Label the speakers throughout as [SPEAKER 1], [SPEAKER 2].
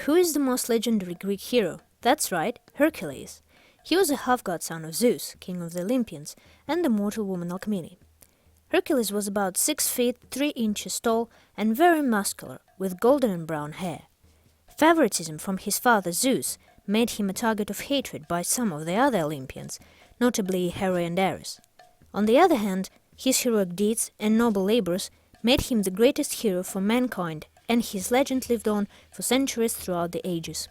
[SPEAKER 1] Who is the most legendary Greek hero? That's right, Hercules. He was a half-god son of Zeus, king of the Olympians, and the mortal woman Alcmene. Hercules was about 6 feet 3 inches tall and very muscular, with golden and brown hair. Favoritism from his father Zeus made him a target of hatred by some of the other Olympians, notably Hera and Ares. On the other hand, his heroic deeds and noble labors made him the greatest hero for mankind, and his legend lived on for centuries throughout the ages.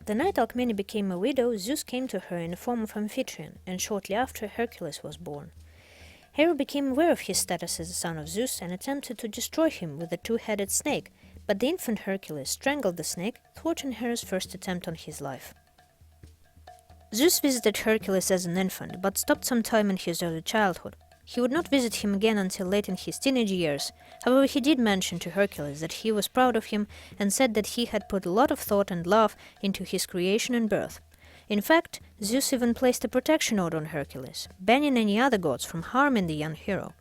[SPEAKER 1] The night Alcmene became a widow, Zeus came to her in the form of Amphitryon, and shortly after Hercules was born. Hera became aware of his status as a son of Zeus and attempted to destroy him with a two-headed snake, but the infant Hercules strangled the snake, thwarting Hera's first attempt on his life. Zeus visited Hercules as an infant, but stopped some time in his early childhood. He would not visit him again until late in his teenage years. However, he did mention to Hercules that he was proud of him and said that he had put a lot of thought and love into his creation and birth. In fact, Zeus even placed a protection order on Hercules, banning any other gods from harming the young hero.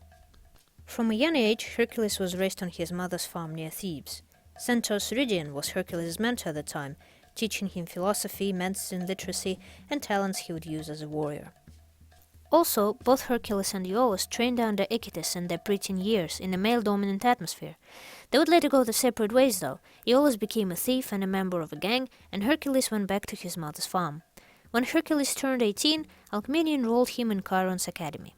[SPEAKER 1] From a young age, Hercules was raised on his mother's farm near Thebes. Centaur Ceridian was Hercules' mentor at the time, teaching him philosophy, medicine, literacy, and talents he would use as a warrior. Also, both Hercules and Iolaus trained under Icytus in their preteen years in a male-dominant atmosphere. They would later go their separate ways though. Iolaus became a thief and a member of a gang, and Hercules went back to his mother's farm. When Hercules turned 18, Alcmene enrolled him in Chiron's academy.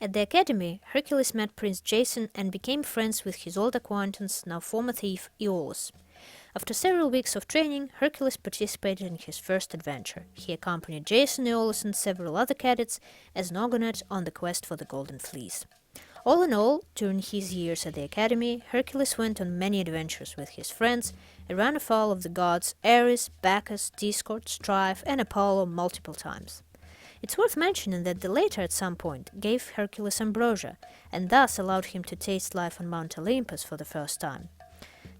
[SPEAKER 1] At the academy, Hercules met Prince Jason and became friends with his old acquaintance, now former thief, Iolaus. After several weeks of training, Hercules participated in his first adventure. He accompanied Jason, Iolaus, and several other cadets as an Argonaut on the quest for the Golden Fleece. All in all, during his years at the academy, Hercules went on many adventures with his friends and ran afoul of the gods Ares, Bacchus, Discord, Strife, and Apollo multiple times. It's worth mentioning that the latter at some point gave Hercules ambrosia, and thus allowed him to taste life on Mount Olympus for the first time.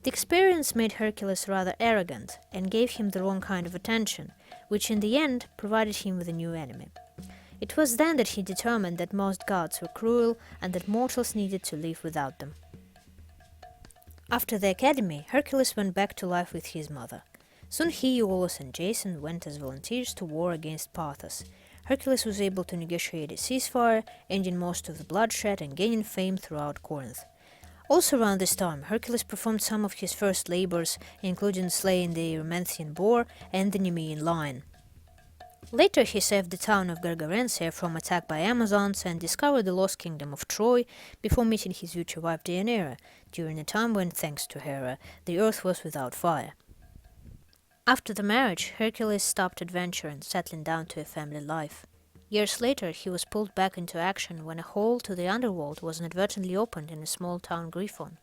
[SPEAKER 1] The experience made Hercules rather arrogant and gave him the wrong kind of attention, which in the end provided him with a new enemy. It was then that he determined that most gods were cruel and that mortals needed to live without them. After the academy, Hercules went back to life with his mother. Soon he, Iolaus, and Jason went as volunteers to war against Parthas. Hercules was able to negotiate a ceasefire, ending most of the bloodshed and gaining fame throughout Corinth. Also around this time, Hercules performed some of his first labors, including slaying the Erymanthean boar and the Nemean lion. Later he saved the town of Gargarensia from attack by Amazons and discovered the lost kingdom of Troy before meeting his future wife Deianira, during a time when, thanks to Hera, the earth was without fire. After the marriage, Hercules stopped adventure and settling down to a family life. Years later, he was pulled back into action when a hole to the underworld was inadvertently opened in a small town Griffon.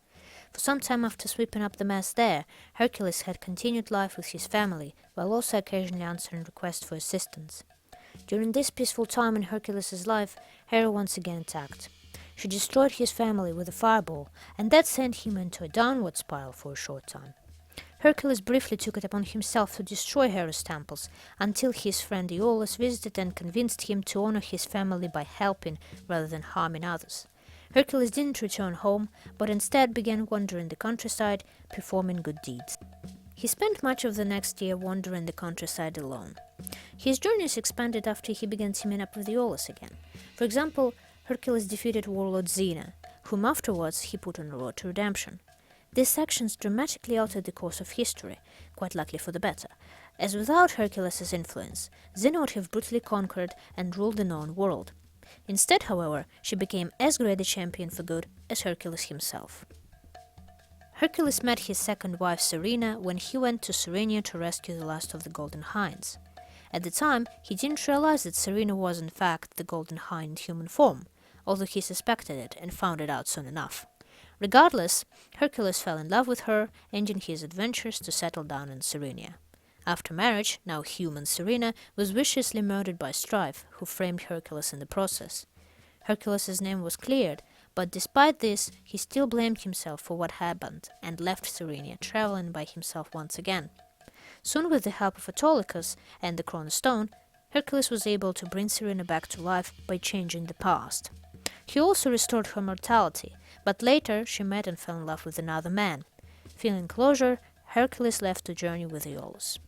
[SPEAKER 1] For some time after sweeping up the mess there, Hercules had continued life with his family, while also occasionally answering requests for assistance. During this peaceful time in Hercules' life, Hera once again attacked. She destroyed his family with a fireball, and that sent him into a downward spiral for a short time. Hercules briefly took it upon himself to destroy Hera's temples, until his friend Iolaus visited and convinced him to honor his family by helping rather than harming others. Hercules didn't return home, but instead began wandering the countryside, performing good deeds. He spent much of the next year wandering the countryside alone. His journeys expanded after he began teaming up with Iolaus again. For example, Hercules defeated Warlords Xena, whom afterwards he put on the road to redemption. These actions dramatically altered the course of history, quite likely for the better, as without Hercules' influence, Xena would have brutally conquered and ruled the known world. Instead, however, she became as great a champion for good as Hercules himself. Hercules met his second wife Serena when he went to Serenia to rescue the last of the Golden Hinds. At the time, he didn't realize that Serena was in fact the Golden Hind in human form, although he suspected it and found it out soon enough. Regardless, Hercules fell in love with her, ending his adventures to settle down in Serenia. After marriage, now human Serena was viciously murdered by Strife, who framed Hercules in the process. Hercules' name was cleared, but despite this, he still blamed himself for what happened and left Serenia traveling by himself once again. Soon, with the help of Autolycus and the Chronostone, Hercules was able to bring Serena back to life by changing the past. He also restored her mortality, but later she met and fell in love with another man. Feeling closure, Hercules left to journey with Iolaus.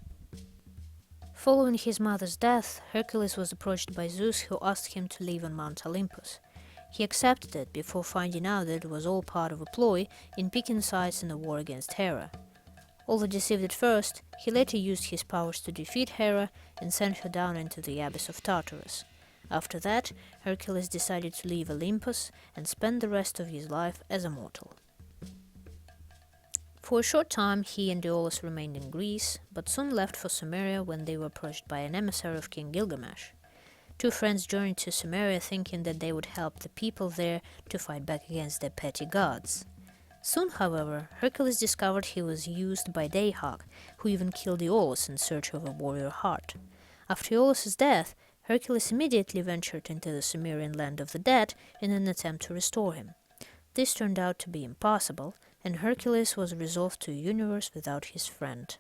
[SPEAKER 1] Following his mother's death, Hercules was approached by Zeus, who asked him to live on Mount Olympus. He accepted it before finding out that it was all part of a ploy in picking sides in the war against Hera. Although deceived at first, he later used his powers to defeat Hera and sent her down into the abyss of Tartarus. After that, Hercules decided to leave Olympus and spend the rest of his life as a mortal. For a short time, he and Iolaus remained in Greece, but soon left for Sumeria when they were approached by an emissary of King Gilgamesh. Two friends journeyed to Sumeria thinking that they would help the people there to fight back against their petty gods. Soon, however, Hercules discovered he was used by Dayhawk, who even killed Iolaus in search of a warrior heart. After Iolaus' death, Hercules immediately ventured into the Sumerian land of the dead in an attempt to restore him. This turned out to be impossible, and Hercules was resolved to a universe without his friend.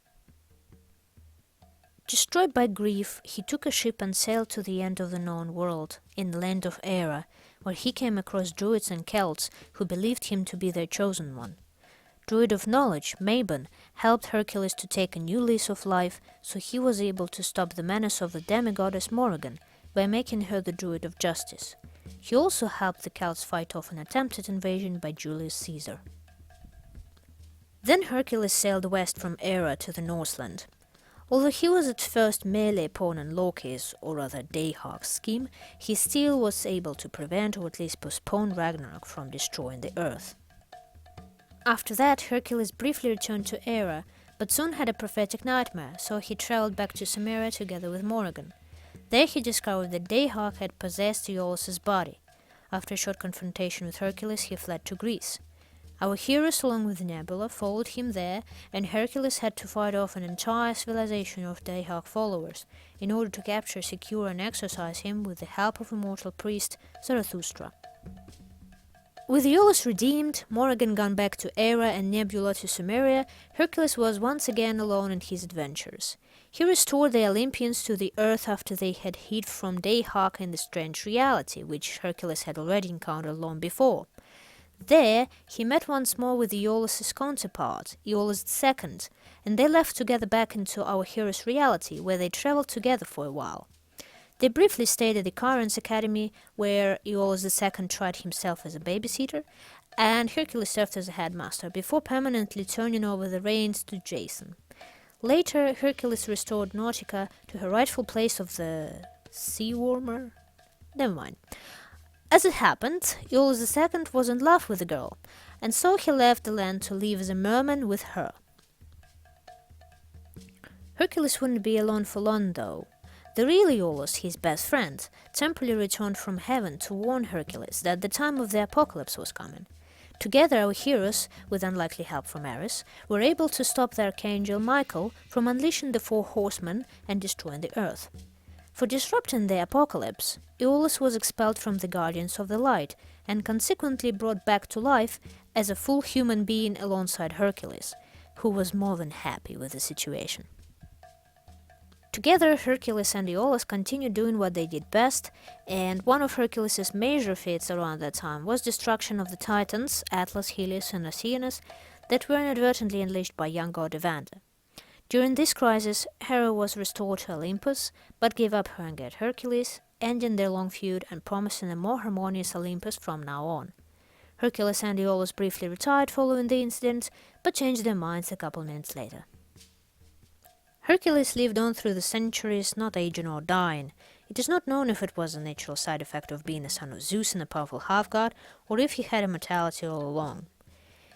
[SPEAKER 1] Destroyed by grief, he took a ship and sailed to the end of the known world, in the land of Hera, where he came across Druids and Celts who believed him to be their chosen one. Druid of knowledge, Mabon, helped Hercules to take a new lease of life, so he was able to stop the menace of the demigoddess Morrigan by making her the Druid of justice. He also helped the Celts fight off an attempted invasion by Julius Caesar. Then Hercules sailed west from Hera to the Northland. Although he was at first merely a pawn in Loki's, or rather Dayhawk's, scheme, he still was able to prevent or at least postpone Ragnarok from destroying the earth. After that, Hercules briefly returned to Hera, but soon had a prophetic nightmare, so he traveled back to Sumeria together with Morrigan. There he discovered that Dayhawk had possessed Iolaus' body. After a short confrontation with Hercules, he fled to Greece. Our heroes, along with Nebula, followed him there, and Hercules had to fight off an entire civilization of Dayhawk followers in order to capture, secure, and exorcise him with the help of immortal priest Zarathustra. With Iolaus redeemed, Morrigan gone back to Hera, and Nebula to Sumeria, Hercules was once again alone in his adventures. He restored the Olympians to the earth after they had hid from Dayhawk in the strange reality, which Hercules had already encountered long before. There, he met once more with Iolaus' counterpart, Iolaus II, and they left together back into our hero's reality, where they traveled together for a while. They briefly stayed at the Chiron's Academy, where Iolaus II tried himself as a babysitter, and Hercules served as a headmaster, before permanently turning over the reins to Jason. Later, Hercules restored Nautica to her rightful place of the sea warmer? Never mind. As it happened, Iolaus II was in love with the girl, and so he left the land to live as a merman with her. Hercules wouldn't be alone for long, though. The real Iolaus, his best friend, temporarily returned from heaven to warn Hercules that the time of the apocalypse was coming. Together, our heroes, with unlikely help from Ares, were able to stop the archangel Michael from unleashing the four horsemen and destroying the earth. For disrupting the apocalypse, Iolaus was expelled from the Guardians of the Light and consequently brought back to life as a full human being alongside Hercules, who was more than happy with the situation. Together, Hercules and Iolaus continued doing what they did best, and one of Hercules' major feats around that time was destruction of the Titans, Atlas, Helios, and Oceanus, that were inadvertently unleashed by young god Evander. During this crisis, Hera was restored to Olympus, but gave up her anger at Hercules, ending their long feud and promising a more harmonious Olympus from now on. Hercules and Iolaus briefly retired following the incident, but changed their minds a couple minutes later. Hercules lived on through the centuries, not aging or dying. It is not known if it was a natural side effect of being a son of Zeus and a powerful half-god, or if he had immortality all along.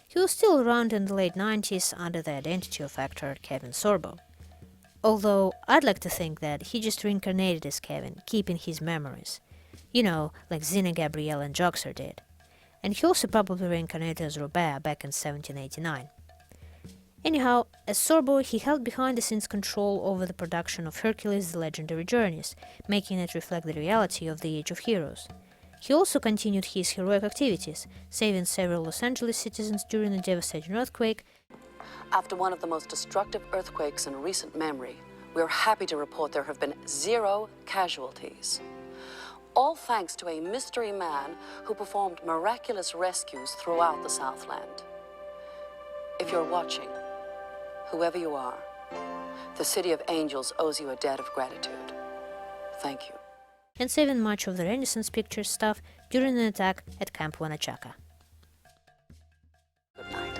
[SPEAKER 1] He was still around in the late 90s under the identity of actor Kevin Sorbo. Although, I'd like to think that he just reincarnated as Kevin, keeping his memories. You know, like Xena, Gabrielle, and Joxer did. And he also probably reincarnated as Robert back in 1789. Anyhow, as Sorbo, he held behind-the-scenes control over the production of Hercules' The Legendary Journeys, making it reflect the reality of the Age of Heroes. He also continued his heroic activities, saving several Los Angeles citizens during a devastating earthquake.
[SPEAKER 2] After one of the most destructive earthquakes in recent memory, we are happy to report there have been 0 casualties. All thanks to a mystery man who performed miraculous rescues throughout the Southland. If you're watching, whoever you are, the City of Angels owes you a debt of gratitude. Thank you.
[SPEAKER 1] And saving much of the Renaissance picture stuff during an attack at Camp Wanachaka.
[SPEAKER 2] Good night.